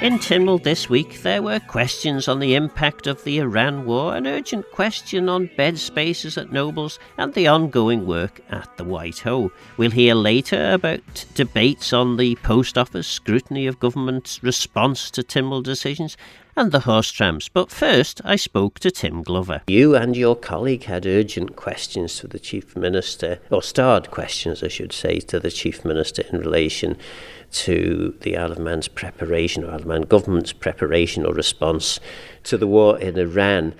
In Tynwald this week, there were questions on the impact of the Iran war, an urgent question on bed spaces at Nobles, and the ongoing work at the White Hoe. We'll hear later about debates on the Post Office, scrutiny of government's response to Tynwald decisions, and the Horse Trams. But first, I spoke to Tim Glover. You and your colleague had urgent questions to the Chief Minister, or starred questions, I should say, to the Chief Minister in relation to the Isle of Man's preparation, or Isle of Man government's preparation or response to the war in Iran.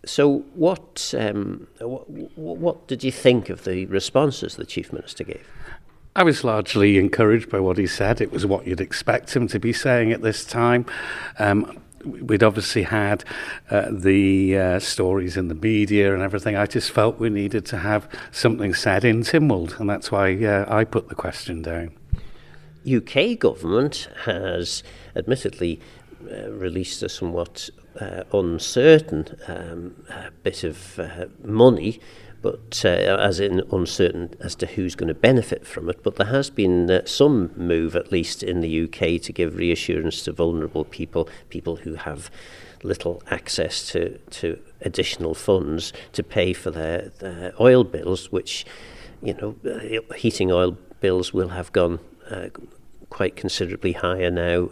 So what did you think of the responses the Chief Minister gave? I was largely encouraged by what he said. It was what you'd expect him to be saying at this time. We'd obviously had the stories in the media and everything. I just felt we needed to have something said in Tynwald, and that's why I put the question down. UK government has admittedly released a somewhat uncertain bit of money, but as in uncertain as to who's going to benefit from it. But there has been some move, at least in the UK, to give reassurance to vulnerable people who have little access to additional funds to pay for their oil bills, which, heating oil bills will have gone quite considerably higher now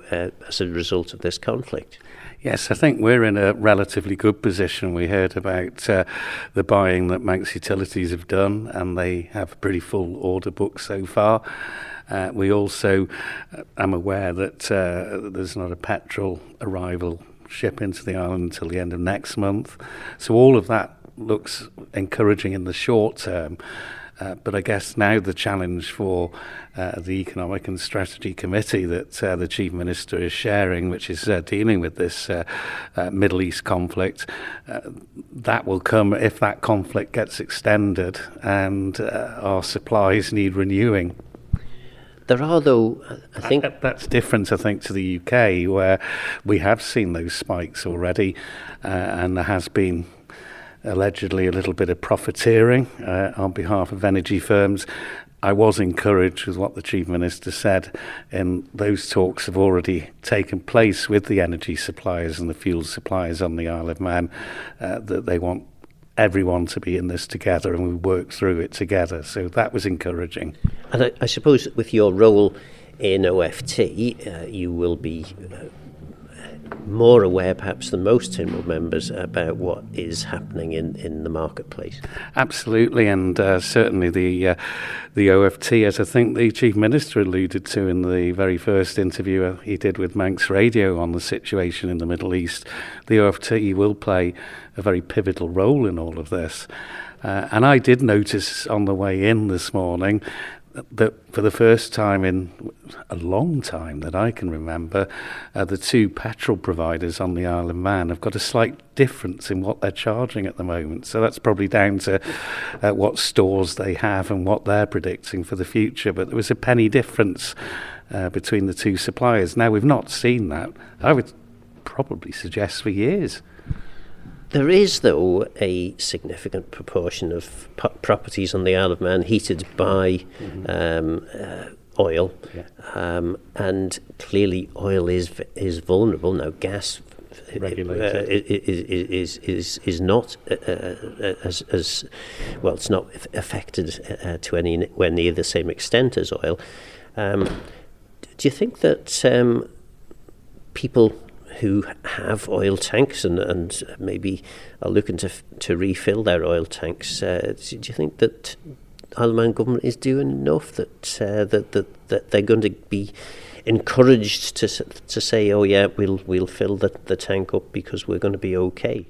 as a result of this conflict. Yes, I think we're in a relatively good position. We heard about the buying that Manx Utilities have done, and they have a pretty full order book so far. We also am aware that there's not a petrol arrival ship into the island until the end of next month. So all of that looks encouraging in the short term. But I guess now the challenge for the Economic and Strategy Committee that the Chief Minister is sharing, which is dealing with this Middle East conflict, that will come if that conflict gets extended and our supplies need renewing. There are, though, I think... That's different, I think, to the UK, where we have seen those spikes already, and there has been allegedly a little bit of profiteering on behalf of energy firms. I was encouraged with what the Chief Minister said, and those talks have already taken place with the energy suppliers and the fuel suppliers on the Isle of Man, that they want everyone to be in this together and we work through it together. So that was encouraging. And I suppose with your role in OFT, you will be more aware perhaps than most Tynwald members about what is happening in the marketplace. Absolutely, and certainly the OFT, as I think the Chief Minister alluded to in the very first interview he did with Manx Radio on the situation in the Middle East, the OFT will play a very pivotal role in all of this. And I did notice on the way in this morning that for the first time in a long time that I can remember, the two petrol providers on the Isle of Man have got a slight difference in what they're charging at the moment. So that's probably down to what stores they have and what they're predicting for the future. But there was a penny difference between the two suppliers. Now, we've not seen that, I would probably suggest, for years. There is, though, a significant proportion of properties on the Isle of Man heated by oil, and clearly oil is vulnerable. Now, gas is not as well. It's not affected to anywhere near the same extent as oil. Do you think that people who have oil tanks and maybe are looking to refill their oil tanks, do you think that Isle of Man government is doing enough that they're going to be encouraged to say, oh yeah, we'll fill the tank up because we're going to be okay?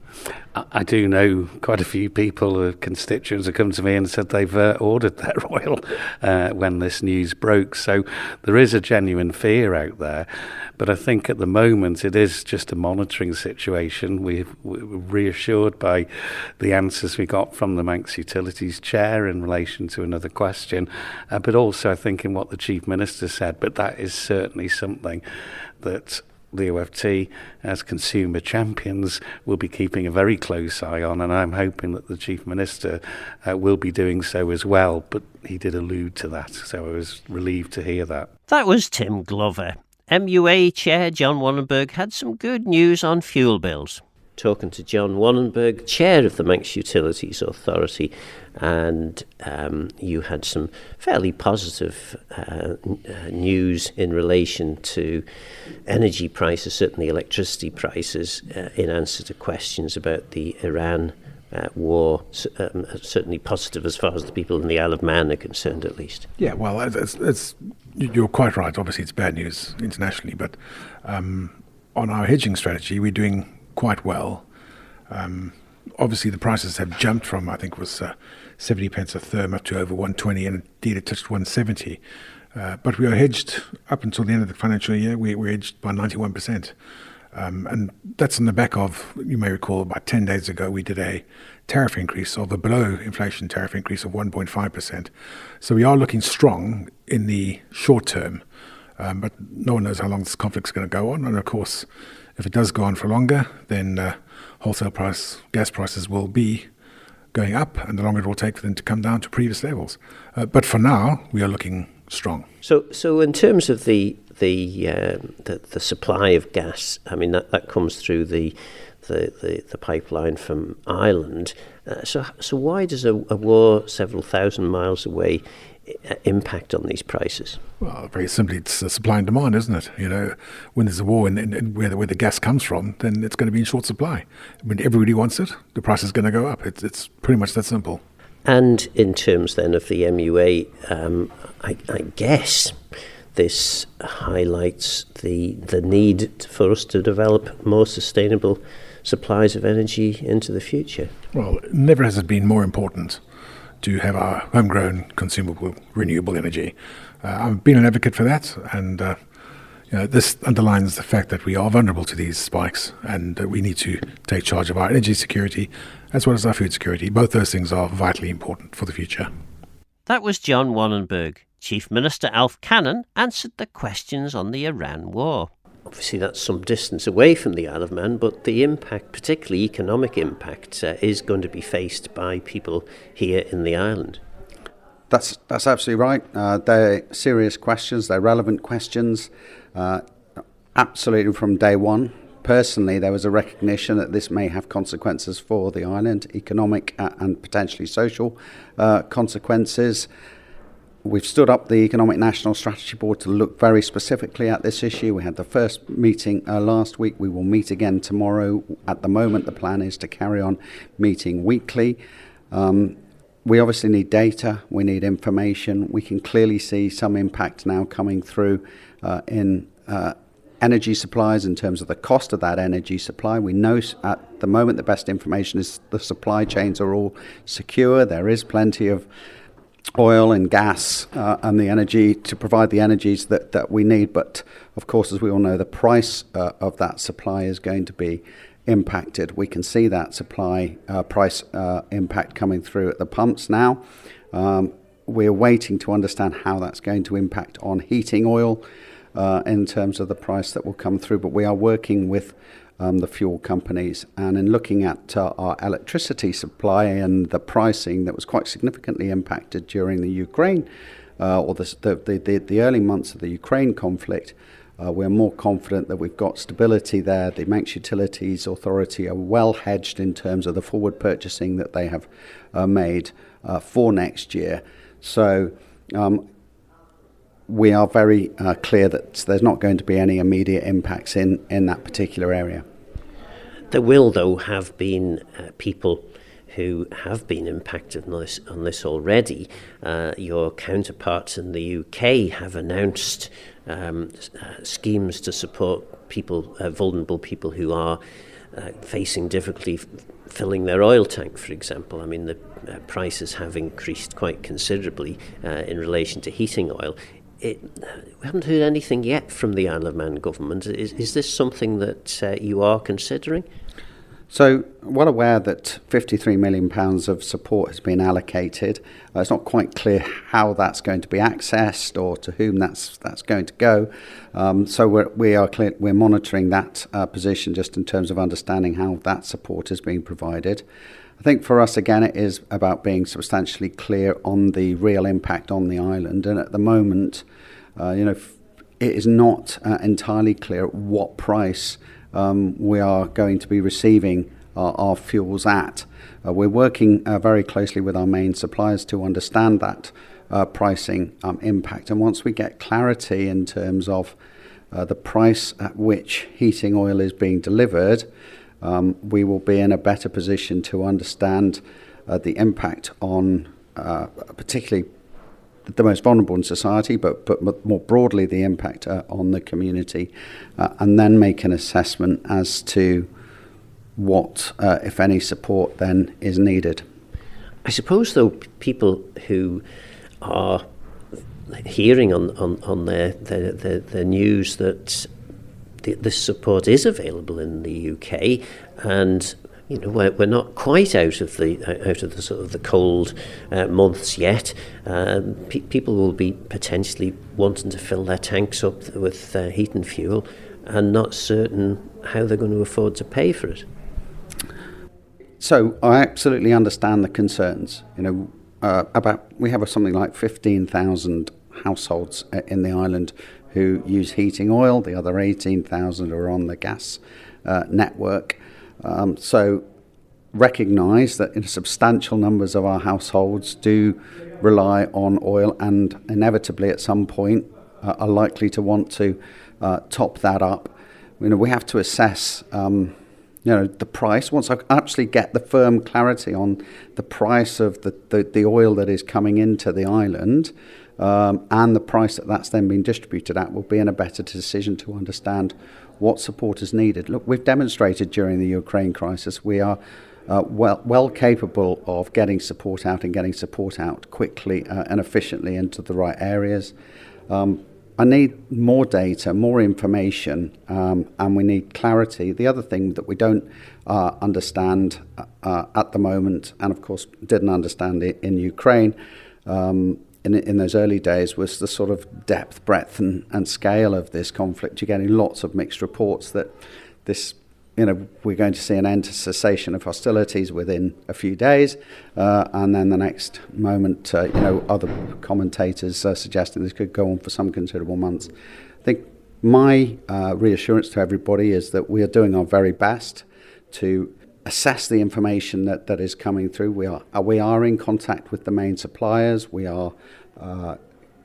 I do know quite a few people, constituents, have come to me and said they've ordered their oil when this news broke. So there is a genuine fear out there. But I think at the moment it is just a monitoring situation. We're reassured by the answers we got from the Manx Utilities Chair in relation to another question, but also I think in what the Chief Minister said. But that is certainly something that the OFT, as consumer champions, will be keeping a very close eye on, and I'm hoping that the Chief Minister will be doing so as well. But he did allude to that, so I was relieved to hear that. That was Tim Glover. MUA Chair John Wannenberg had some good news on fuel bills. Talking to John Wannenberg, Chair of the Manx Utilities Authority, and you had some fairly positive news in relation to energy prices, certainly electricity prices, in answer to questions about the Iran war, certainly positive as far as the people in the Isle of Man are concerned, at least. Yeah, well, you're quite right. Obviously, it's bad news internationally, but on our hedging strategy, we're doing quite well. Obviously, the prices have jumped from, I think it was 70 pence a therm up to over 120, and indeed it touched 170. But we are hedged up until the end of the financial year. We're hedged by 91%. And that's on the back of, you may recall, about 10 days ago, we did a tariff increase, or the below inflation tariff increase of 1.5%. So we are looking strong in the short term, but no one knows how long this conflict's going to go on. And of course, if it does go on for longer, then wholesale gas prices will be going up, and the longer it will take for them to come down to previous levels. But for now, we are looking strong. So in terms of the supply of gas, I mean that comes through the pipeline from Ireland. So why does a war several thousand miles away impact on these prices? Well, very simply, it's supply and demand, isn't it? You know, when there's a war and where the gas comes from, then it's going to be in short supply. When everybody wants it, the price is going to go up. It's pretty much that simple. And in terms then of the MUA, I guess this highlights the need for us to develop more sustainable supplies of energy into the future. Well, never has it been more important to have our homegrown, consumable, renewable energy. I've been an advocate for that, and this underlines the fact that we are vulnerable to these spikes, and we need to take charge of our energy security as well as our food security. Both those things are vitally important for the future. That was John Wannenberg. Chief Minister Alf Cannon answered the questions on the Iran war. Obviously, that's some distance away from the Isle of Man, but the impact, particularly economic impact, is going to be faced by people here in the island. That's absolutely right. They're serious questions. They're relevant questions. Absolutely from day one. Personally, there was a recognition that this may have consequences for the island, economic and potentially social consequences. We've stood up the Economic National Strategy Board to look very specifically at this issue. We had the first meeting last week. We will meet again tomorrow. At the moment, the plan is to carry on meeting weekly. We obviously need data. We need information. We can clearly see some impact now coming through in energy supplies in terms of the cost of that energy supply. We know at the moment the best information is the supply chains are all secure. There is plenty of oil and gas and the energy to provide the energies that we need. But of course, as we all know, the price of that supply is going to be impacted. We can see that supply price impact coming through at the pumps now. We're waiting to understand how that's going to impact on heating oil in terms of the price that will come through. But we are working with the fuel companies, and in looking at our electricity supply and the pricing that was quite significantly impacted during the Ukraine or the early months of the Ukraine conflict, we're more confident that we've got stability there. The Manx Utilities Authority are well hedged in terms of the forward purchasing that they have made for next year. So we are very clear that there's not going to be any immediate impacts in that particular area. There will, though, have been people who have been impacted on this already. Your counterparts in the UK have announced schemes to support people, vulnerable people who are facing difficulty filling their oil tank, for example. I mean, the prices have increased quite considerably in relation to heating oil. We haven't heard anything yet from the Isle of Man government. Is this something that you are considering? So, well aware that £53 million of support has been allocated. It's not quite clear how that's going to be accessed or to whom that's going to go. So we're monitoring that position just in terms of understanding how that support is being provided. I think for us, again, it is about being substantially clear on the real impact on the island. And at the moment, it is not entirely clear at what price we are going to be receiving our fuels at. We're working very closely with our main suppliers to understand that pricing impact. And once we get clarity in terms of the price at which heating oil is being delivered, we will be in a better position to understand the impact on particularly the most vulnerable in society, but more broadly the impact on the community, and then make an assessment as to what, if any, support then is needed. I suppose, though, people who are hearing on their news that this support is available in the UK, and we're not quite out of the sort of the cold months yet. People will be potentially wanting to fill their tanks up with heat and fuel, and not certain how they're going to afford to pay for it. So I absolutely understand the concerns. We have something like 15,000 households in the island who use heating oil. The other 18,000 are on the gas network. So recognise that substantial numbers of our households do rely on oil, and inevitably at some point are likely to want to top that up. We have to assess the price. Once I actually get the firm clarity on the price of the oil that is coming into the island, and the price that's then being distributed at, will be in a better decision to understand what support is needed. Look, we've demonstrated during the Ukraine crisis we are well capable of getting support out quickly and efficiently into the right areas. I need more data, more information, and we need clarity. The other thing that we don't understand at the moment, and of course didn't understand it in Ukraine in those early days, was the sort of depth, breadth and scale of this conflict. You're getting lots of mixed reports that we're going to see an end to cessation of hostilities within a few days, and then the next moment, other commentators are suggesting this could go on for some considerable months. I think my reassurance to everybody is that we are doing our very best to assess the information that is coming through. We are in contact with the main suppliers. We are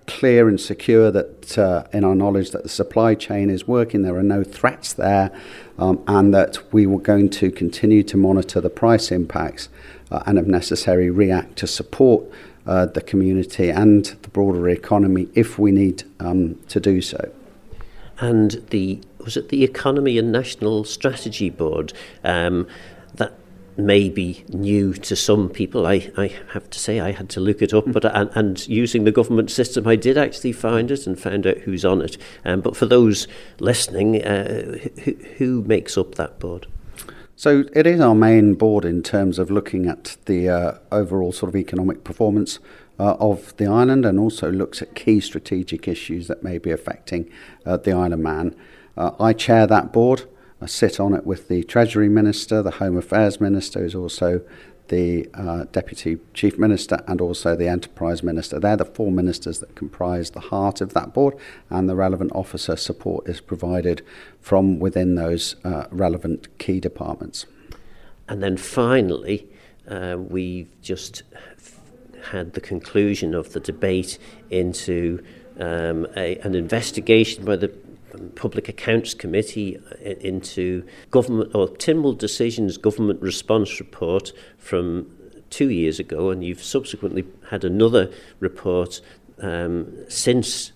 clear and secure that in our knowledge that the supply chain is working, there are no threats there, and that we were going to continue to monitor the price impacts and if necessary react to support the community and the broader economy if we need to do so. And was it the Economy and National Strategy Board that may be new to some people? I have to say I had to look it up, but and using the government system, I did actually find it and found out who's on it. But for those listening, who makes up that board? So it is our main board in terms of looking at the overall sort of economic performance of the island, and also looks at key strategic issues that may be affecting the Isle of Man. I chair that board. I sit on it with the Treasury Minister, the Home Affairs Minister, who's also the Deputy Chief Minister, and also the Enterprise Minister. They're the four ministers that comprise the heart of that board, and the relevant officer support is provided from within those relevant key departments. And then finally, we've just had the conclusion of the debate into an investigation by the Public Accounts Committee into government or Tynwald Decisions government response report from 2 years ago, and you've subsequently had another report since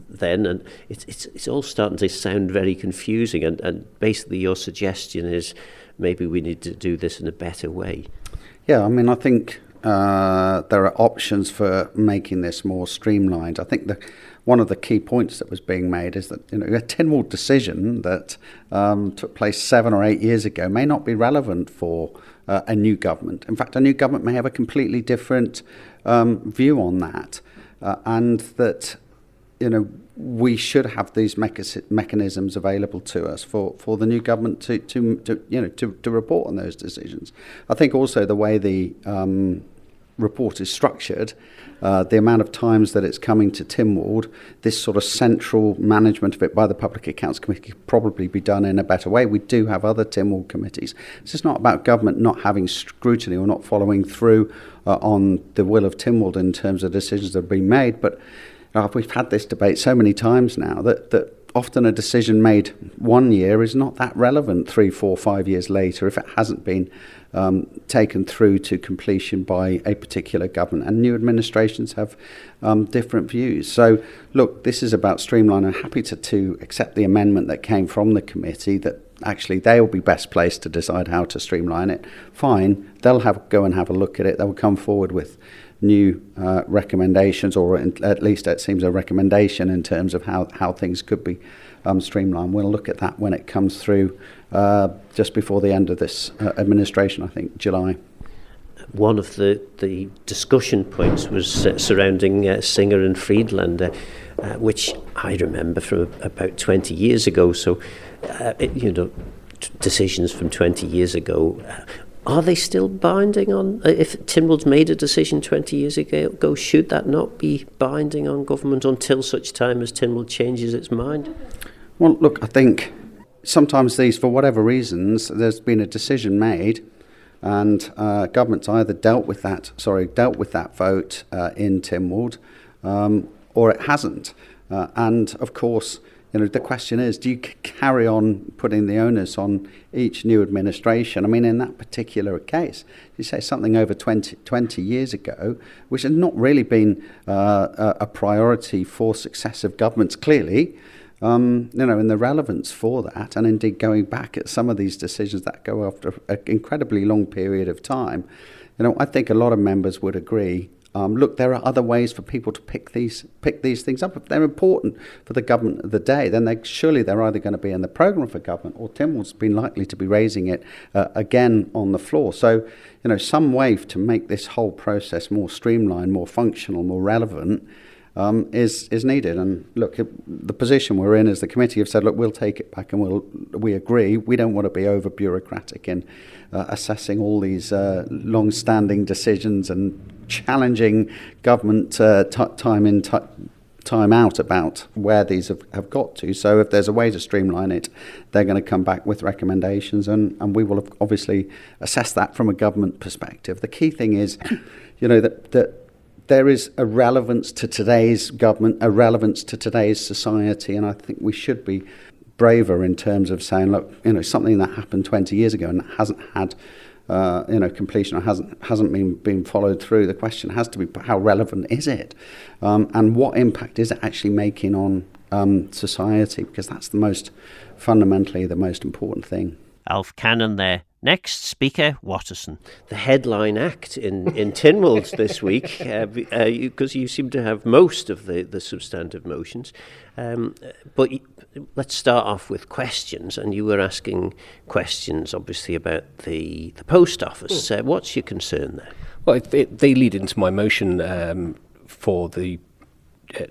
then, and it's all starting to sound very confusing, and basically your suggestion is maybe we need to do this in a better way. Yeah, I mean, I think there are options for making this more streamlined. I think one of the key points that was being made is that a Tynwald decision that took place 7 or 8 years ago may not be relevant for a new government. In fact, a new government may have a completely different view on that, and that we should have these mechanisms available to us for the new government to report on those decisions. I think also the way the report is structured, the amount of times that it's coming to Tynwald, this sort of central management of it by the Public Accounts Committee could probably be done in a better way. We do have other Tynwald committees. It's just not about government not having scrutiny or not following through on the will of Tynwald in terms of decisions that have been made. But we've had this debate so many times now that often a decision made 1 year is not that relevant 3, 4, 5 years later if it hasn't been taken through to completion by a particular government, and new administrations have different views. So look, this is about streamline. I'm happy to accept the amendment that came from the committee that actually they'll be best placed to decide how to streamline it. Fine, they'll go and have a look at it. They'll come forward with new recommendations, or at least it seems a recommendation in terms of how things could be streamlined. We'll look at that when it comes through just before the end of this administration, I think, July. One of the discussion points was surrounding Singer and Friedlander, which I remember from about 20 years ago. So, decisions from 20 years ago. Are they still binding on, if Tynwald's made a decision 20 years ago, should that not be binding on government until such time as Tynwald changes its mind? Well, look, I think sometimes these, for whatever reasons, there's been a decision made and government's either dealt with that vote in Tynwald or it hasn't. And of course, the question is, do you carry on putting the onus on each new administration? I mean, in that particular case, you say something over 20 years ago, which has not really been a priority for successive governments, clearly, in the relevance for that, and indeed going back at some of these decisions that go after an incredibly long period of time. I think a lot of members would agree. Look, there are other ways for people to pick these things up. If they're important for the government of the day, then they're either going to be in the programme for government, or Tynwald's been likely to be raising it again on the floor. So, some way to make this whole process more streamlined, more functional, more relevant is needed. And look, the position we're in is the committee have said, look, we'll take it back and we agree. We don't want to be over bureaucratic in assessing all these long-standing decisions and challenging government time in, time out about where these have got to. So if there's a way to streamline it, they're going to come back with recommendations, and we will obviously assess that from a government perspective. The key thing is, that there is a relevance to today's government, a relevance to today's society, and I think we should be braver in terms of saying, look, something that happened 20 years ago and that hasn't had completion or hasn't been followed through. The question has to be, how relevant is it, and what impact is it actually making on society? Because that's fundamentally the most important thing. Alf Cannon there. Next speaker, Watterson. The headline act in Tynwald this week, because you seem to have most of the substantive motions. But let's start off with questions. And you were asking questions, obviously, about the post office. What's your concern there? Well, they lead into my motion for the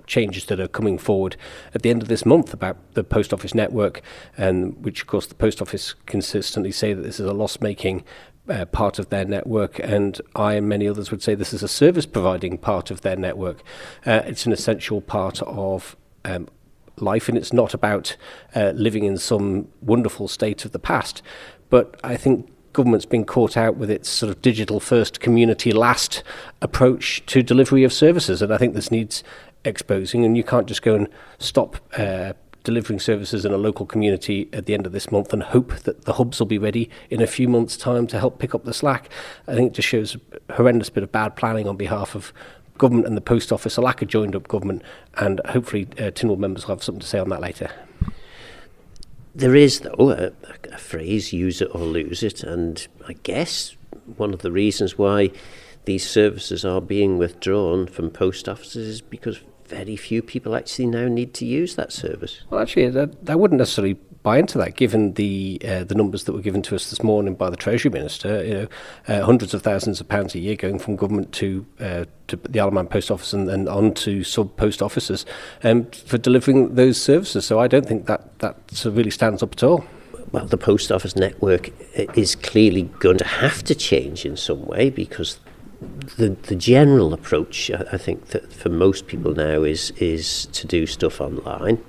changes that are coming forward at the end of this month about the post office network, and which of course the post office consistently say that this is a loss-making part of their network, and I and many others would say this is a service providing part of their network. It's an essential part of life, and it's not about living in some wonderful state of the past. But I think government's been caught out with its sort of digital first, community last approach to delivery of services, and I think this needs exposing, and you can't just go and stop delivering services in a local community at the end of this month and hope that the hubs will be ready in a few months' time to help pick up the slack. I think it just shows a horrendous bit of bad planning on behalf of government and the post office, a lack of joined up government, and hopefully Tynwald members will have something to say on that later. There is, though, a phrase, use it or lose it, and I guess one of the reasons why these services are being withdrawn from post offices is because very few people actually now need to use that service. Well, actually, I wouldn't necessarily buy into that, given the numbers that were given to us this morning by the Treasury Minister. Hundreds of thousands of pounds a year going from government to the Isle of Man Post Office and on to sub-post offices for delivering those services. So I don't think that really stands up at all. Well, the post office network is clearly going to have to change in some way, because the general approach, I think, that for most people now is to do stuff online.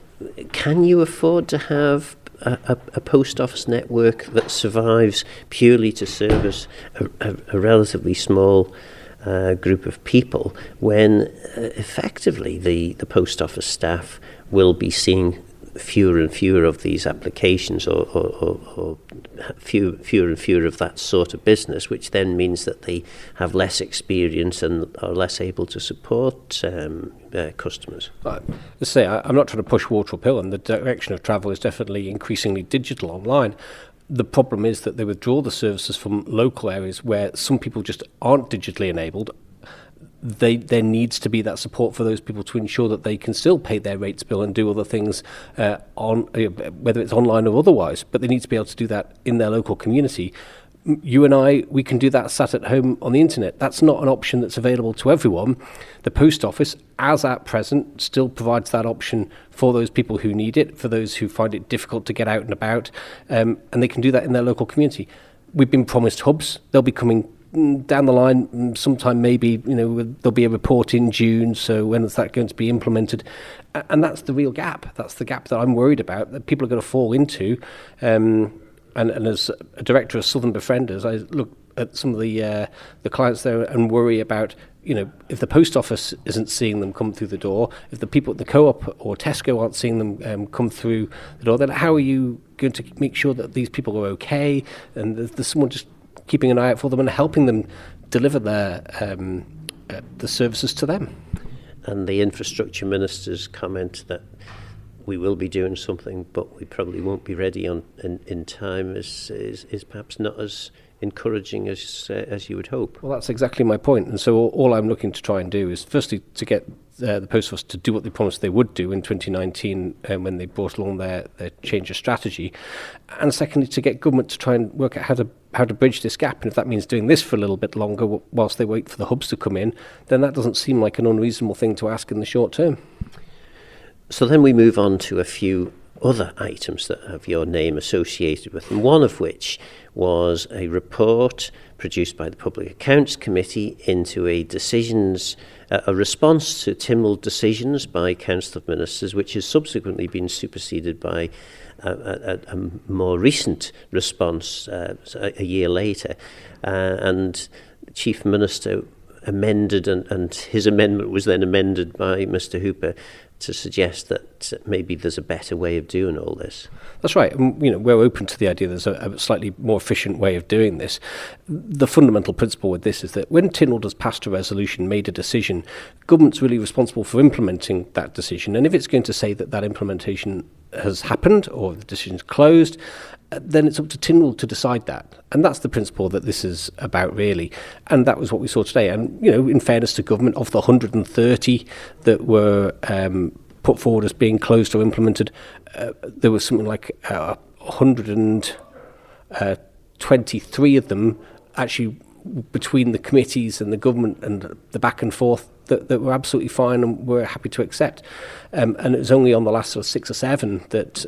Can you afford to have a post office network that survives purely to service a relatively small group of people when effectively the post office staff will be seeing fewer and fewer of these applications or fewer and fewer of that sort of business, which then means that they have less experience and are less able to support customers? Let's say I'm not trying to push water uphill, and the direction of travel is definitely increasingly digital online. The problem is that they withdraw the services from local areas where some people just aren't digitally enabled. There needs to be that support for those people to ensure that they can still pay their rates bill and do other things whether it's online or otherwise, but they need to be able to do that in their local community. You and I, we can do that sat at home on the internet. That's not an option that's available to everyone. The post office, as at present, still provides that option for those people who need it, for those who find it difficult to get out and about, and they can do that in their local community. We've been promised hubs. They'll be coming down the line sometime, maybe, there'll be a report in June, so when is that going to be implemented? And that's the real gap. That's the gap that I'm worried about, that people are going to fall into. And as a director of Southern Befrienders, I look at some of the clients there and worry about, if the post office isn't seeing them come through the door, if the people at the co-op or Tesco aren't seeing them come through the door, then how are you going to make sure that these people are okay and there's someone just keeping an eye out for them and helping them deliver their the services to them? And the infrastructure minister's comment that we will be doing something, but we probably won't be ready in time is perhaps not as encouraging as you would hope. Well, that's exactly my point. And so all I'm looking to try and do is firstly to get the Post Office to do what they promised they would do in 2019 when they brought along their change of strategy, and secondly to get government to try and work out how to bridge this gap. And if that means doing this for a little bit longer whilst they wait for the hubs to come in, then that doesn't seem like an unreasonable thing to ask in the short term. So then we move on to a few other items that have your name associated with them, one of which was a report produced by the Public Accounts Committee into a response to Tynwald decisions by Council of Ministers, which has subsequently been superseded by a more recent response a year later. And Chief Minister amended, and his amendment was then amended by Mr Hooper to suggest that maybe there's a better way of doing all this. That's right. We're open to the idea there's a slightly more efficient way of doing this. The fundamental principle with this is that when Tynwald has passed a resolution, made a decision, government's really responsible for implementing that decision. And if it's going to say that implementation has happened or the decision's closed, then it's up to Tynwald to decide that. And that's the principle that this is about, really. And that was what we saw today. And, in fairness to government, of the 130 that were put forward as being closed or implemented, there was something like 123 of them actually between the committees and the government and the back and forth that were absolutely fine and were happy to accept. And it was only on the last 6 or 7 that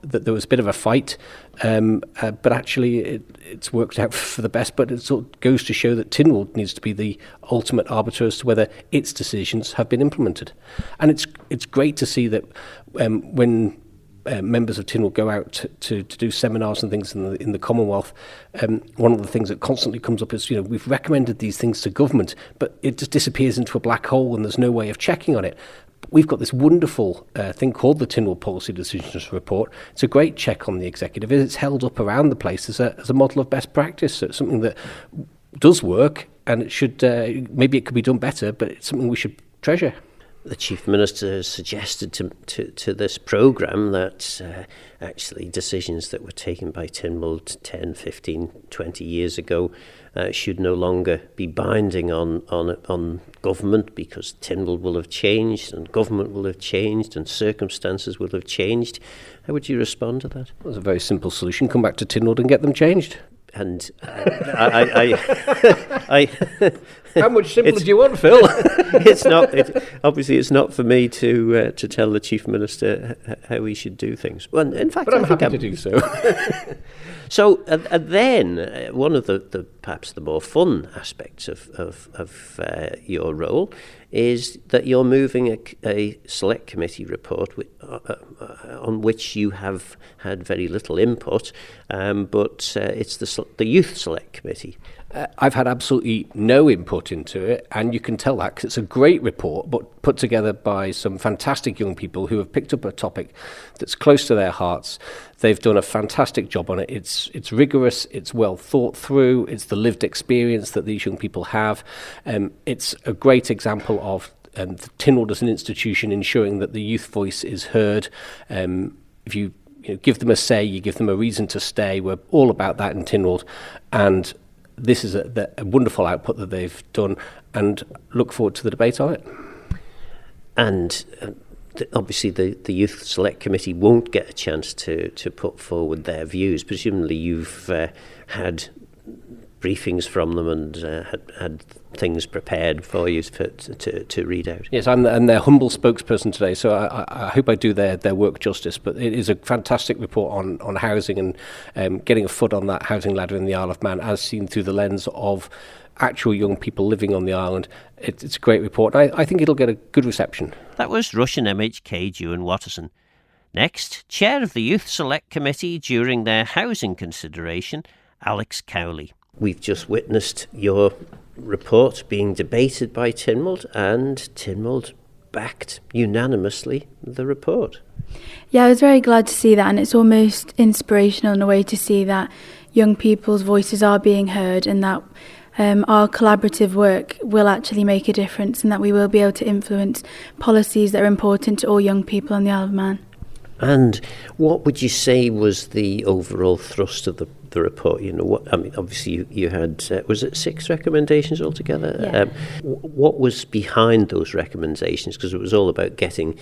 there was a bit of a fight, but actually it's worked out for the best. But it sort of goes to show that Tynwald needs to be the ultimate arbiter as to whether its decisions have been implemented. And it's great to see that when members of Tynwald go out to do seminars and things in the Commonwealth, one of the things that constantly comes up is, we've recommended these things to government, but it just disappears into a black hole and there's no way of checking on it. We've got this wonderful thing called the Tynwald Policy Decisions Report. It's a great check on the executive. It's held up around the place as a model of best practice. So it's something that does work, and it should maybe it could be done better, but it's something we should treasure. The Chief Minister has suggested to this programme that actually decisions that were taken by Tynwald 10, 15, 20 years ago should no longer be binding on government, because Tynwald will have changed and government will have changed and circumstances will have changed. How would you respond to that? Well, it's a very simple solution. Come back to Tynwald and get them changed. And how much simpler do you want, Phil? It's not. Obviously, it's not for me to tell the Chief Minister how he should do things. Well, in fact, but I'm happy to do so. So then, one of the perhaps the more fun aspects of your role, is that you're moving a select committee report on which you have had very little input, but it's the youth select committee. I've had absolutely no input into it, and you can tell that because it's a great report, but put together by some fantastic young people who have picked up a topic that's close to their hearts. They've done a fantastic job on it. It's rigorous, it's well thought through, it's the lived experience that these young people have. It's a great example of Tynwald as an institution ensuring that the youth voice is heard. If you give them a say, you give them a reason to stay. We're all about that in Tynwald, and this is a wonderful output that they've done, and look forward to the debate on it. And obviously the Youth Select Committee won't get a chance to put forward their views. Presumably you've had briefings from them and had things prepared for you to read out. Yes, I'm their humble spokesperson today, so I hope I do their work justice. But it is a fantastic report on housing and getting a foot on that housing ladder in the Isle of Man, as seen through the lens of actual young people living on the island. It's a great report. I think it'll get a good reception. That was Russian MHK Ewan Watterson. Next, Chair of the Youth Select Committee during their housing consideration, Alex Cowley. We've just witnessed your report being debated by Tynwald, and Tynwald backed unanimously the report. Yeah, I was very glad to see that, and it's almost inspirational in a way to see that young people's voices are being heard, and that our collaborative work will actually make a difference, and that we will be able to influence policies that are important to all young people on the Isle of Man. And what would you say was the overall thrust of the report? Obviously you had, was it 6 recommendations altogether? Yeah. What was behind those recommendations? Because it was all about getting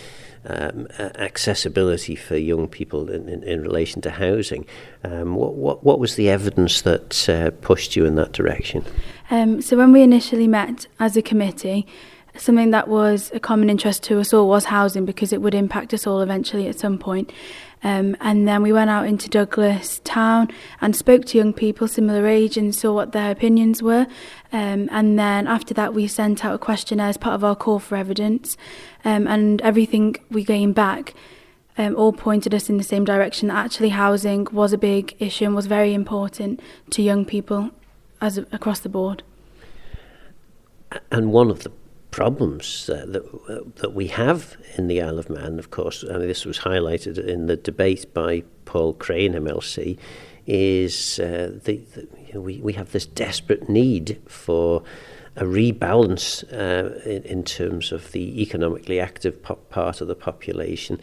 accessibility for young people in relation to housing. What was the evidence that pushed you in that direction? So when we initially met as a committee, something that was a common interest to us all was housing, because it would impact us all eventually at some point. And then we went out into Douglas town and spoke to young people similar age and saw what their opinions were. And then after that we sent out a questionnaire as part of our call for evidence. And everything we gained back all pointed us in the same direction, that actually housing was a big issue and was very important to young people across the board. And one of the problems that we have in the Isle of Man, of course, and this was highlighted in the debate by Paul Crane MLC, is we have this desperate need for a rebalance in terms of the economically active part of the population.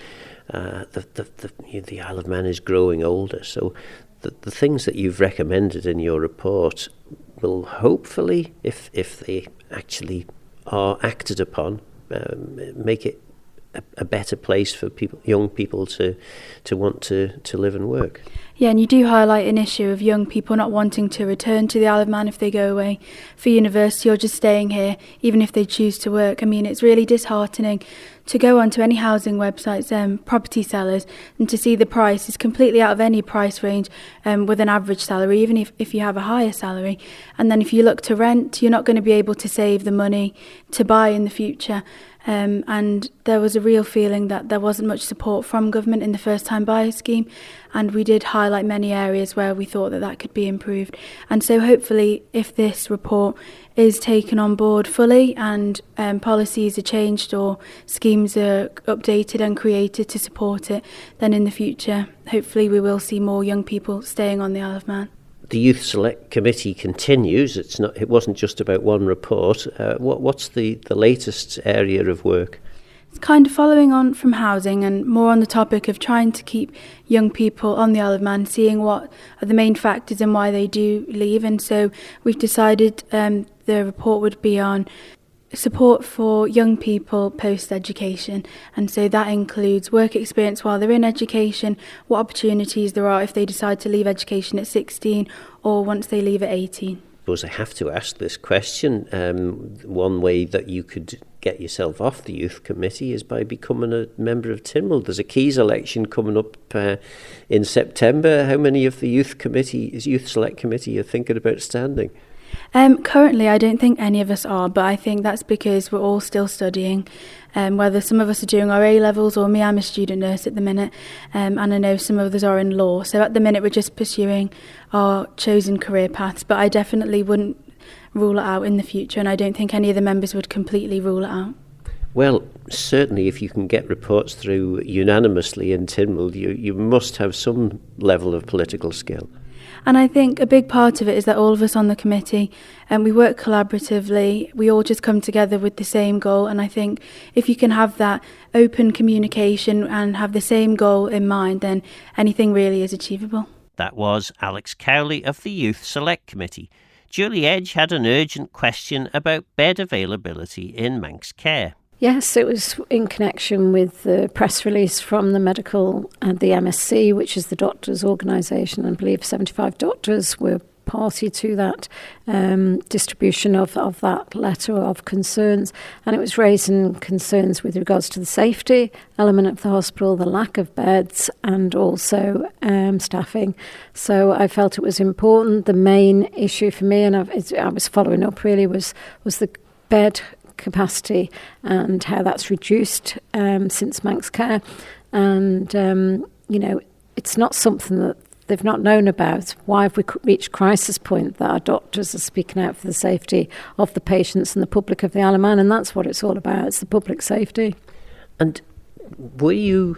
The Isle of Man is growing older, so the things that you've recommended in your report will hopefully, if they actually are acted upon, make it a better place for young people to want to live and work. Yeah, and you do highlight an issue of young people not wanting to return to the Isle of Man if they go away for university, or just staying here even if they choose to work. I mean, it's really disheartening to go onto any housing websites, property sellers, and to see the price is completely out of any price range with an average salary, even if you have a higher salary. And then if you look to rent, you're not going to be able to save the money to buy in the future. And there was a real feeling that there wasn't much support from government in the first-time buyer scheme, and we did highlight many areas where we thought that could be improved. And so hopefully, if this report is taken on board fully and policies are changed or schemes are updated and created to support it, then in the future, hopefully we will see more young people staying on the Isle of Man. The Youth Select Committee continues. It wasn't just about one report. What's the latest area of work? It's kind of following on from housing and more on the topic of trying to keep young people on the Isle of Man, seeing what are the main factors and why they do leave. And so we've decided the report would be on support for young people post-education, and so that includes work experience while they're in education, what opportunities there are if they decide to leave education at 16 or once they leave at 18. I suppose I have to ask this question. One way that you could get yourself off the youth committee is by becoming a member of Tynwald. There's a Keys election coming up in September. How many of the youth select committee are thinking about standing? Currently, I don't think any of us are, but I think that's because we're all still studying. Whether some of us are doing our A-levels, or me, I'm a student nurse at the minute, and I know some others are in law. So at the minute, we're just pursuing our chosen career paths, but I definitely wouldn't rule it out in the future, and I don't think any of the members would completely rule it out. Well, certainly if you can get reports through unanimously in Tynwald, you must have some level of political skill. And I think a big part of it is that all of us on the committee, we work collaboratively, we all just come together with the same goal, and I think if you can have that open communication and have the same goal in mind, then anything really is achievable. That was Alex Cowley of the Youth Select Committee. Julie Edge had an urgent question about bed availability in Manx Care. Yes, it was in connection with the press release from the medical and the MSC, which is the doctors' organisation. I believe 75 doctors were party to that distribution of that letter of concerns. And it was raising concerns with regards to the safety element of the hospital, the lack of beds, and also staffing. So I felt it was important. The main issue for me, and I was following up really, was the bed capacity and how that's reduced since Manx Care. And, it's not something that they've not known about. Why have we reached crisis point that our doctors are speaking out for the safety of the patients and the public of the Isle of Man? And that's what it's all about. It's the public safety. And were you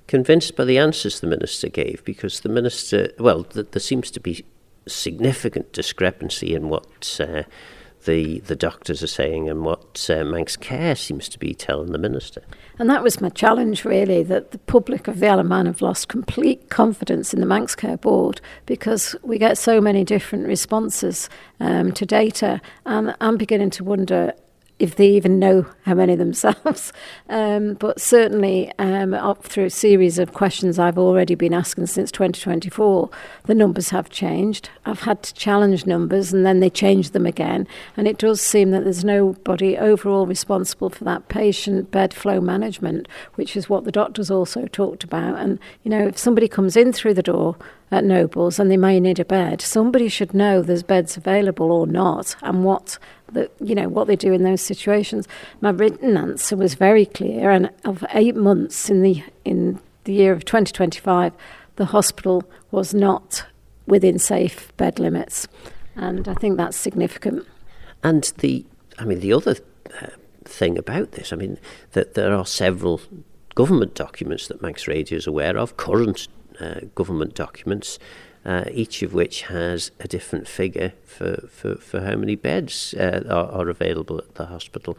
convinced by the answers the Minister gave? Because the Minister, there seems to be significant discrepancy in what the doctors are saying and what Manx Care seems to be telling the Minister. And that was my challenge, really, that the public of the Isle of Man have lost complete confidence in the Manx Care Board because we get so many different responses to data, and I'm beginning to wonder if they even know how many themselves. But certainly, up through a series of questions I've already been asking since 2024, the numbers have changed. I've had to challenge numbers and then they change them again. And it does seem that there's nobody overall responsible for that patient bed flow management, which is what the doctors also talked about. And, if somebody comes in through the door at Nobles and they may need a bed, somebody should know there's beds available or not, and what they do in those situations. My written answer was very clear, and of 8 months in the year of 2025, the hospital was not within safe bed limits, and I think that's significant. And the other thing about this, that there are several government documents that Manx Radio is aware of, current government documents, each of which has a different figure for how many beds are available at the hospital.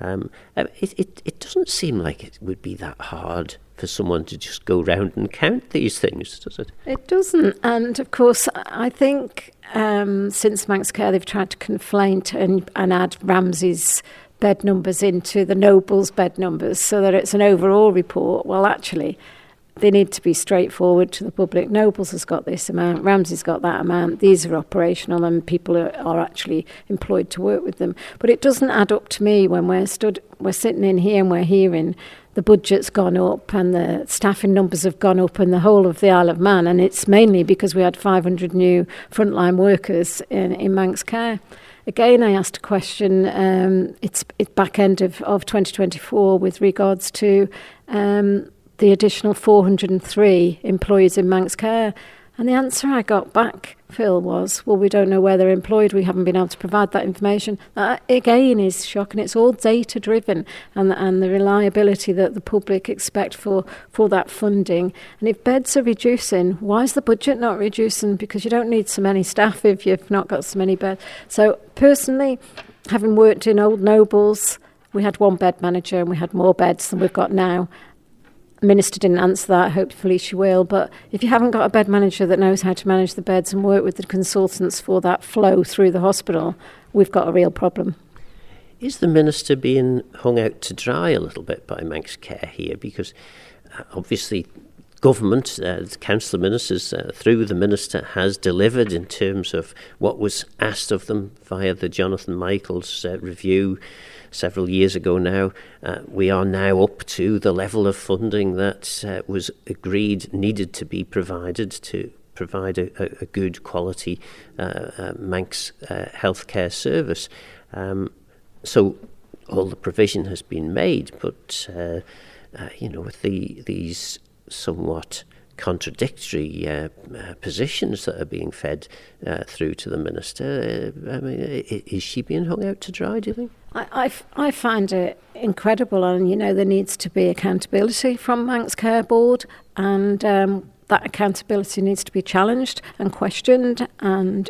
It doesn't seem like it would be that hard for someone to just go round and count these things, does it? It doesn't. And of course, I think since Manx Care, they've tried to conflate and add Ramsay's bed numbers into the Nobles bed numbers so that it's an overall report. Well, actually, they need to be straightforward to the public. Nobles has got this amount, Ramsay's got that amount. These are operational and people are actually employed to work with them. But it doesn't add up to me when we're sitting in here and we're hearing the budget's gone up and the staffing numbers have gone up in the whole of the Isle of Man. And it's mainly because we had 500 new frontline workers in Manx Care. Again, I asked a question, it's back end of 2024 with regards to the additional 403 employees in Manx Care. And the answer I got back, Phil, was, well, we don't know where they're employed. We haven't been able to provide that information. That, again, is shocking. It's all data-driven and the reliability that the public expect for that funding. And if beds are reducing, why is the budget not reducing? Because you don't need so many staff if you've not got so many beds. So, personally, having worked in Old Nobles, we had one bed manager and we had more beds than we've got now. The Minister didn't answer that, hopefully she will, but if you haven't got a bed manager that knows how to manage the beds and work with the consultants for that flow through the hospital, we've got a real problem. Is the Minister being hung out to dry a little bit by Manx Care here? Because obviously government, the Council of Ministers, through the Minister, has delivered in terms of what was asked of them via the Jonathan Michaels review several years ago now. We are now up to the level of funding that was agreed needed to be provided to provide a good quality Manx healthcare service. So all the provision has been made, but with these somewhat contradictory positions that are being fed through to the minister, is she being hung out to dry, do you think? I find it incredible, and there needs to be accountability from Manx Care Board, and that accountability needs to be challenged and questioned, and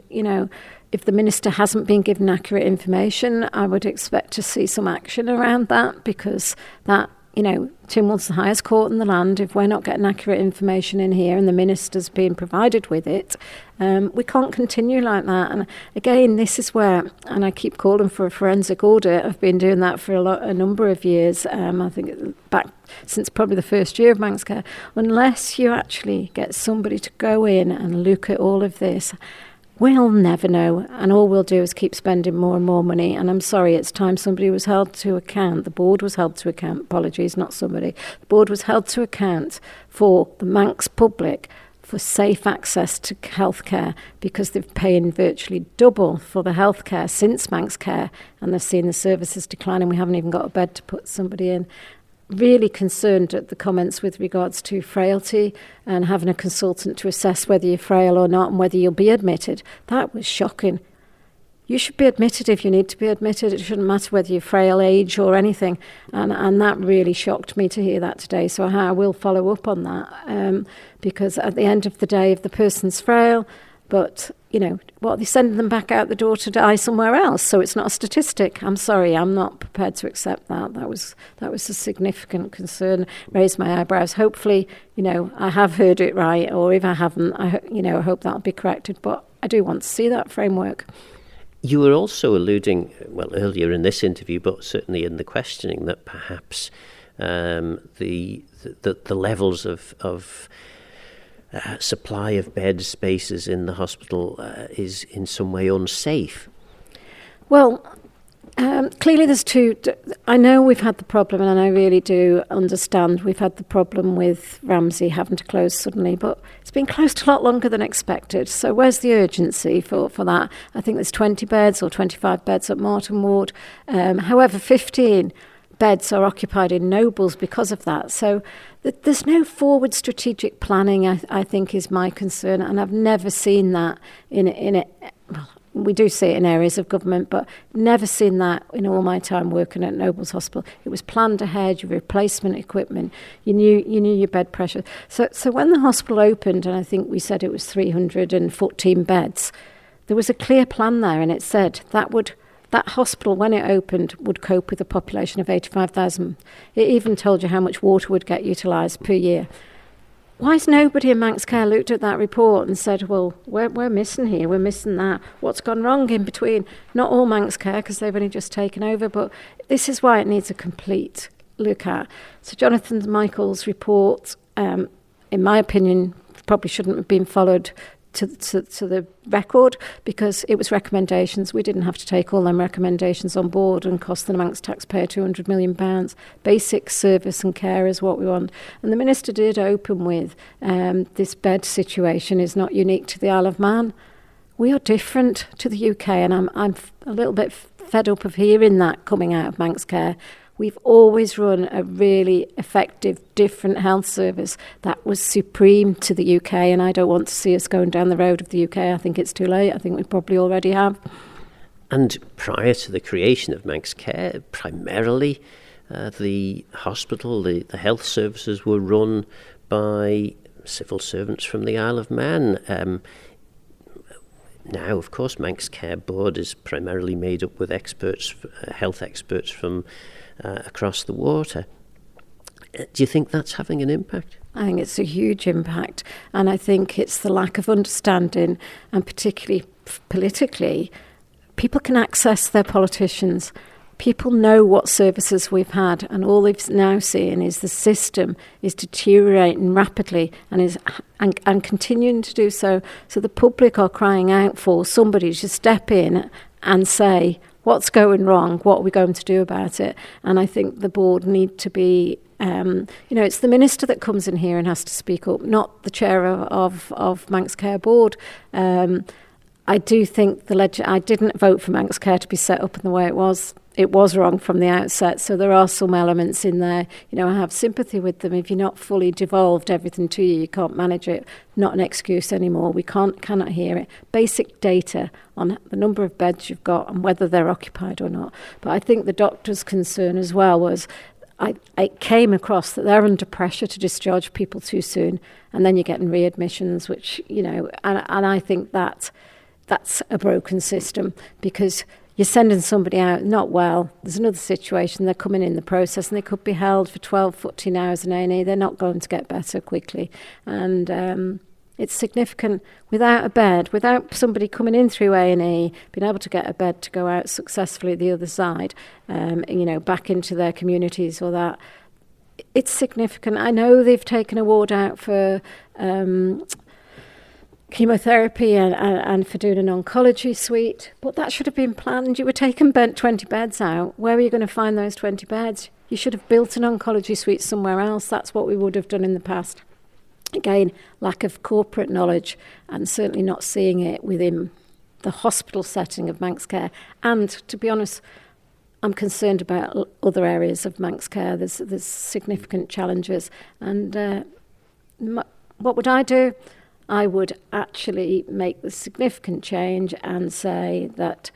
if the minister hasn't been given accurate information, I would expect to see some action around that, because that, Tynwald's the highest court in the land. If we're not getting accurate information in here and the minister's being provided with it, we can't continue like that. And again, this is where, and I keep calling for a forensic audit. I've been doing that for a number of years. I think back since probably the first year of Manx Care. Unless you actually get somebody to go in and look at all of this, we'll never know, and all we'll do is keep spending more and more money. And I'm sorry, it's time somebody was held to account. The board was held to account. Apologies, not somebody. The board was held to account for the Manx public for safe access to healthcare, because they've paying virtually double for the healthcare since Manx Care, and they've seen the services decline, and we haven't even got a bed to put somebody in. Really concerned at the comments with regards to frailty and having a consultant to assess whether you're frail or not and whether you'll be admitted. That was shocking. You should be admitted if you need to be admitted. It shouldn't matter whether you're frail, age or anything. And that really shocked me to hear that today. So I will follow up on that, because at the end of the day, if the person's frail, but they're sending them back out the door to die somewhere else, so it's not a statistic. I'm sorry, I'm not prepared to accept that. That was a significant concern. Raised my eyebrows. Hopefully, I have heard it right, or if I haven't, I hope that'll be corrected. But I do want to see that framework. You were also alluding, earlier in this interview, but certainly in the questioning, that perhaps the levels of supply of bed spaces in the hospital is in some way unsafe. Well, clearly there's two. I know we've had the problem, and I really do understand we've had the problem with Ramsey having to close suddenly, but it's been closed a lot longer than expected. So where's the urgency for that? I think there's 20 beds or 25 beds at March Tynwald. However, 15 beds are occupied in Nobles because of that. So there's no forward strategic planning, I think, is my concern. And I've never seen that in it. Well, we do see it in areas of government, but never seen that in all my time working at Nobles Hospital. It was planned ahead, your replacement equipment, you knew your bed pressure. So when the hospital opened, and I think we said it was 314 beds, there was a clear plan there, and it said that hospital, when it opened, would cope with a population of 85,000. It even told you how much water would get utilised per year. Why has nobody in Manx Care looked at that report and said, well, we're missing here, we're missing that. What's gone wrong in between? Not all Manx Care, because they've only just taken over, but this is why it needs a complete look at. So Jonathan Michael's report, in my opinion, probably shouldn't have been followed to the record, because it was recommendations. We didn't have to take all them recommendations on board and cost the Manx taxpayer £200 million. Basic service and care is what we want. And the minister did open with this bed situation is not unique to the Isle of Man. We are different to the UK, and I'm a little bit fed up of hearing that coming out of Manx Care. We've always run a really effective, different health service that was supreme to the UK, and I don't want to see us going down the road of the UK. I think it's too late. I think we probably already have. And prior to the creation of Manx Care, primarily the hospital, the health services were run by civil servants from the Isle of Man. Now, of course, Manx Care Board is primarily made up with experts, health experts from across the water. Do you think that's having an impact? I think it's a huge impact, and I think it's the lack of understanding, and particularly politically, people can access their politicians. People know what services we've had, and all they've now seen is the system is deteriorating rapidly and continuing to do so. So the public are crying out for somebody to step in and say, what's going wrong? What are we going to do about it? And I think the board need to be It's the minister that comes in here and has to speak up, not the chair of Manx Care Board. I do think I didn't vote for Manx Care to be set up in the way it was. It was wrong from the outset, so there are some elements in there. I have sympathy with them. If you're not fully devolved everything to you, you can't manage it. Not an excuse anymore. We cannot hear it. Basic data on the number of beds you've got and whether they're occupied or not. But I think the doctor's concern as well was, I came across that they're under pressure to discharge people too soon, and then you're getting readmissions, which, and I think that's a broken system, because you're sending somebody out not well. There's another situation. They're coming in the process and they could be held for 12, 14 hours in A&E. They're not going to get better quickly. And it's significant. Without a bed, without somebody coming in through A&E, being able to get a bed to go out successfully the other side, back into their communities or that, it's significant. I know they've taken a ward out for chemotherapy and for doing an oncology suite, but that should have been planned. You were taking 20 beds out. Where are you going to find those 20 beds? You should have built an oncology suite somewhere else. That's what we would have done in the past. Again, lack of corporate knowledge, and certainly not seeing it within the hospital setting of Manx Care. And to be honest, I'm concerned about other areas of Manx Care. There's significant challenges. And what would I do? I would actually make the significant change and say that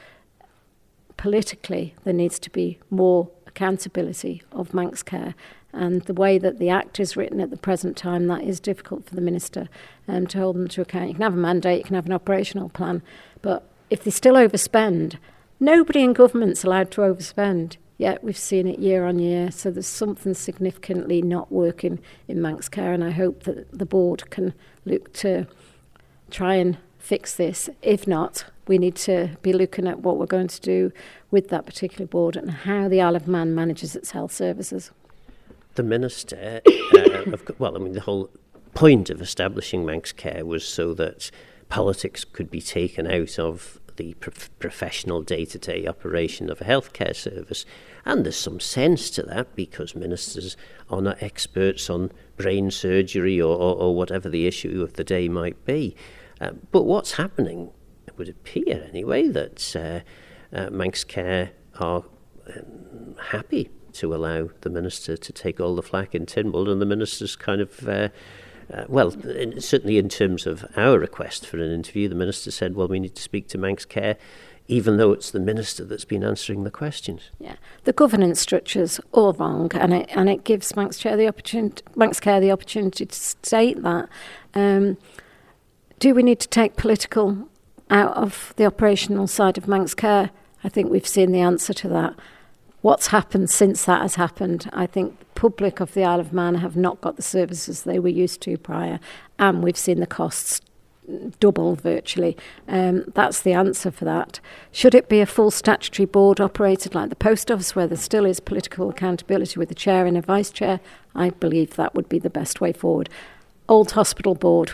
politically there needs to be more accountability of Manx Care. And the way that the Act is written at the present time, that is difficult for the Minister to hold them to account. You can have a mandate, you can have an operational plan, but if they still overspend, nobody in government's allowed to overspend. Yet we've seen it year on year, so there's something significantly not working in Manx Care, and I hope that the board can look to try and fix this. If not, we need to be looking at what we're going to do with that particular board and how the Isle of Man manages its health services. The Minister, the whole point of establishing Manx Care was so that politics could be taken out of the professional day-to-day operation of a healthcare service. And there's some sense to that, because ministers are not experts on brain surgery or whatever the issue of the day might be. But what's happening, it would appear anyway, that Manx Care are happy to allow the Minister to take all the flak in Tynwald, and the Minister's kind of... certainly in terms of our request for an interview, the Minister said, well, we need to speak to Manx Care, even though it's the Minister that's been answering the questions. Yeah, the governance structure's all wrong, and it gives Manx Care the opportunity to state that. Do we need to take political out of the operational side of Manx Care? I think we've seen the answer to that. What's happened since that has happened? I think the public of the Isle of Man have not got the services they were used to prior, and we've seen the costs double virtually. That's the answer for that. Should it be a full statutory board operated like the Post Office, where there still is political accountability with a chair and a vice chair? I believe that would be the best way forward. Old hospital board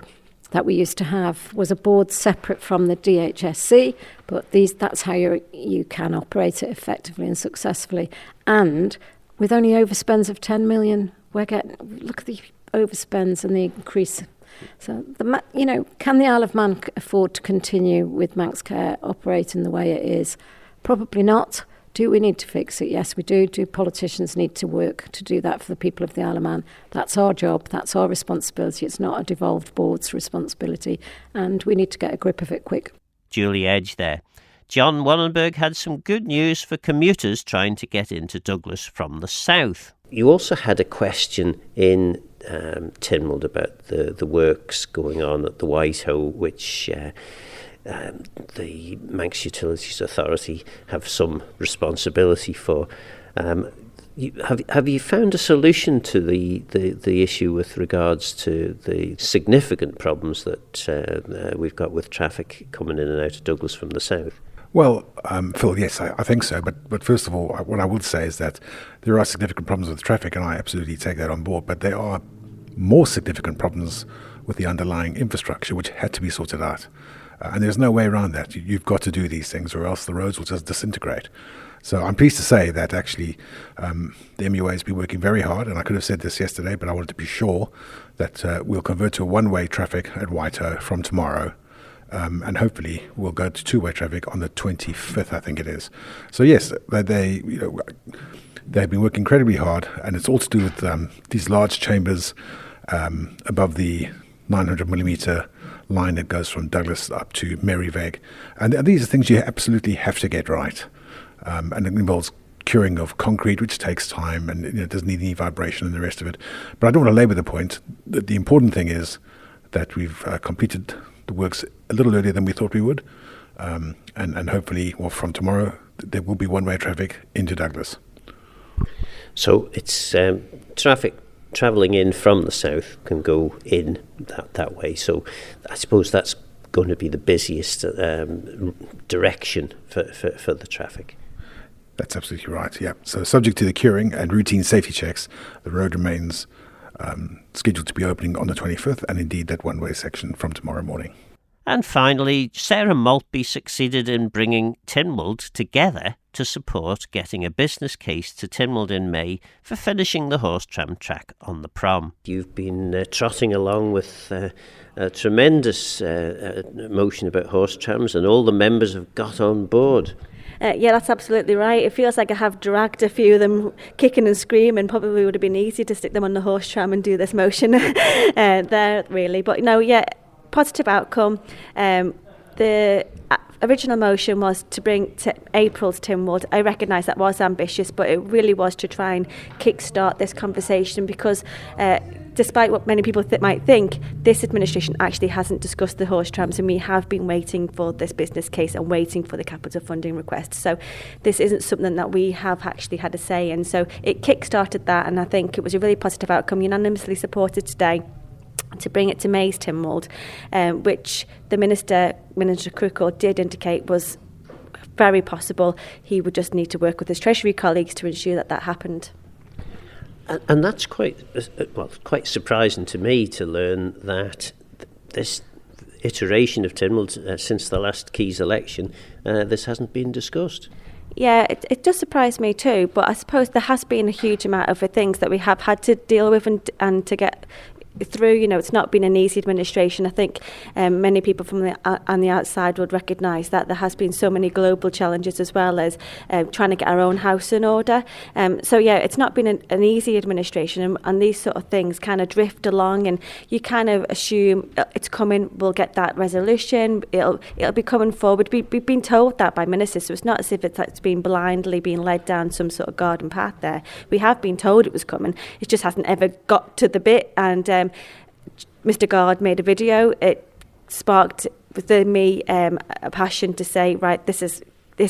that we used to have was a board separate from the DHSC, but that's how you can operate it effectively and successfully. And with only overspends of 10 million, look at the overspends and the increase. So, can the Isle of Man afford to continue with Manx Care operating the way it is? Probably not. Do we need to fix it? Yes, we do. Do politicians need to work to do that for the people of the Isle of Man? That's our job. That's our responsibility. It's not a devolved board's responsibility, and we need to get a grip of it quick. Julie Edge there. John Wannenberg had some good news for commuters trying to get into Douglas from the south. You also had a question in Tynwald about the works going on at the White Hoe, which the Manx Utilities Authority have some responsibility for. Have you found a solution to the issue with regards to the significant problems that we've got with traffic coming in and out of Douglas from the south? Well, Phil, yes, I think so. But first of all, what I would say is that there are significant problems with traffic, and I absolutely take that on board. But there are more significant problems with the underlying infrastructure, which had to be sorted out. And there's no way around that. You've got to do these things, or else the roads will just disintegrate. So I'm pleased to say that actually the MUA has been working very hard, and I could have said this yesterday, but I wanted to be sure that we'll convert to a one-way traffic at White Hoe from tomorrow. And hopefully we'll go to two-way traffic on the 25th, I think it is. So yes, they've been working incredibly hard, and it's all to do with these large chambers above the 900 millimeter line that goes from Douglas up to Meriveg. And these are things you absolutely have to get right. And it involves curing of concrete, which takes time, and it doesn't need any vibration and the rest of it. But I don't want to labour the point. The important thing is that we've completed the works a little earlier than we thought we would. And hopefully, from tomorrow, there will be one-way traffic into Douglas. So it's traffic travelling in from the south can go in that way. So I suppose that's going to be the busiest direction for the traffic. That's absolutely right, yeah. So subject to the curing and routine safety checks, the road remains scheduled to be opening on the 25th, and indeed that one-way section from tomorrow morning. And finally, Sarah Maltby succeeded in bringing Tynwald together to support getting a business case to Tynwald in May for finishing the horse tram track on the prom. You've been trotting along with a tremendous motion about horse trams, and all the members have got on board. Yeah, that's absolutely right. It feels like I have dragged a few of them kicking and screaming. Probably would have been easy to stick them on the horse tram and do this motion there, really. But no, yeah, positive outcome. The original motion was to bring April's Tynwald. I recognise that was ambitious, but it really was to try and kickstart this conversation because despite what many people might think, this administration actually hasn't discussed the horse trams, and we have been waiting for this business case and waiting for the capital funding request. So this isn't something that we have actually had a say in. So it kick-started that, and I think it was a really positive outcome, unanimously supported today, to bring it to May's Tynwald, which the Minister Crookall, did indicate was very possible. He would just need to work with his Treasury colleagues to ensure that that happened. And that's quite surprising to me to learn that this iteration of Tynwald since the last Keys election, this hasn't been discussed. Yeah, it does surprise me too, but I suppose there has been a huge amount of things that we have had to deal with and to get through. You know, it's not been an easy administration. I think many people from on the outside would recognise that there has been so many global challenges as well as trying to get our own house in order. So yeah, it's not been an easy administration, and these sort of things kind of drift along, and you kind of assume it's coming. We'll get that resolution. It'll be coming forward. We've been told that by ministers, so it's not as if it's been blindly being led down some sort of garden path there. We have been told it was coming. It just hasn't ever got to the bit, and Mr. Gard made a video. It sparked within me a passion to say, right, this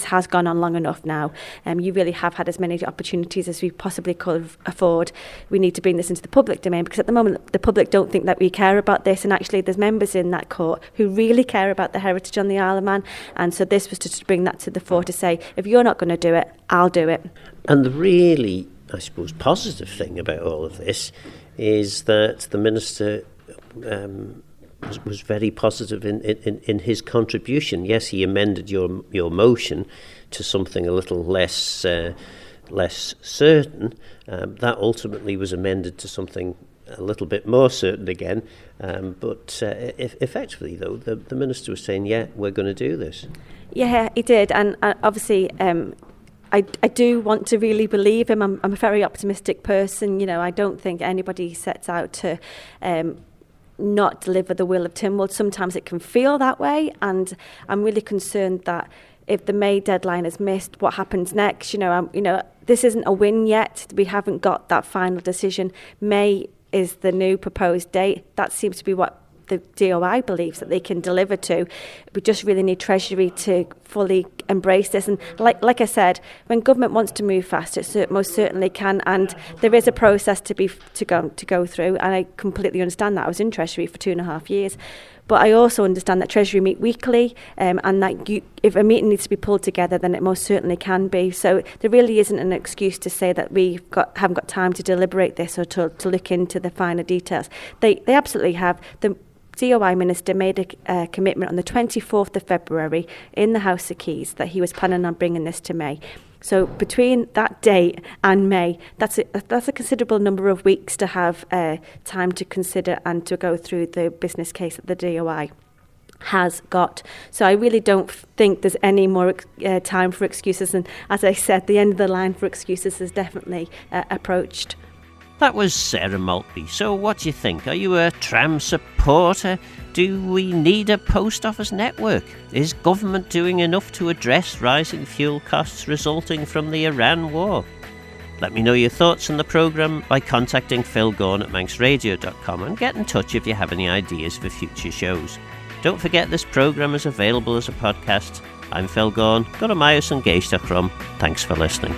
has gone on long enough now. You really have had as many opportunities as we possibly could afford. We need to bring this into the public domain, because at the moment the public don't think that we care about this, and actually there's members in that court who really care about the heritage on the Isle of Man, and so this was to bring that to the fore, to say, if you're not going to do it, I'll do it. And the really, I suppose, positive thing about all of this is that the Minister was very positive in his contribution. Yes, he amended your motion to something a little less certain. That ultimately was amended to something a little bit more certain again. But effectively, though, the Minister was saying, yeah, we're going to do this. Yeah, he did. And obviously, I do want to really believe him. I'm a very optimistic person. You know, I don't think anybody sets out to not deliver the will of Tynwald. Sometimes it can feel that way, and I'm really concerned that if the May deadline is missed, what happens next? You know, this isn't a win yet. We haven't got that final decision. May is the new proposed date. That seems to be what the DOI believes that they can deliver to. We just really need Treasury to fully embrace this. And like I said, when government wants to move fast, it most certainly can. And there is a process to go through. And I completely understand that. I was in Treasury for 2.5 years. But I also understand that Treasury meet weekly, and that if a meeting needs to be pulled together, then it most certainly can be. So there really isn't an excuse to say that we haven't got time to deliberate this or to look into the finer details. They absolutely have. The DOI Minister made a commitment on the 24th of February in the House of Keys that he was planning on bringing this to May. So between that date and May, that's a considerable number of weeks to have time to consider and to go through the business case that the DOI has got. So I really don't think there's any more time for excuses. And as I said, the end of the line for excuses is definitely approached. That was Sarah Maltby. So what do you think? Are you a tram supporter? Do we need a post office network? Is government doing enough to address rising fuel costs resulting from the Iran war? Let me know your thoughts on the programme by contacting Phil Gaughan at manxradio.com and get in touch if you have any ideas for future shows. Don't forget this programme is available as a podcast. I'm Phil Gaughan. Go to myosangage.com. Thanks for listening.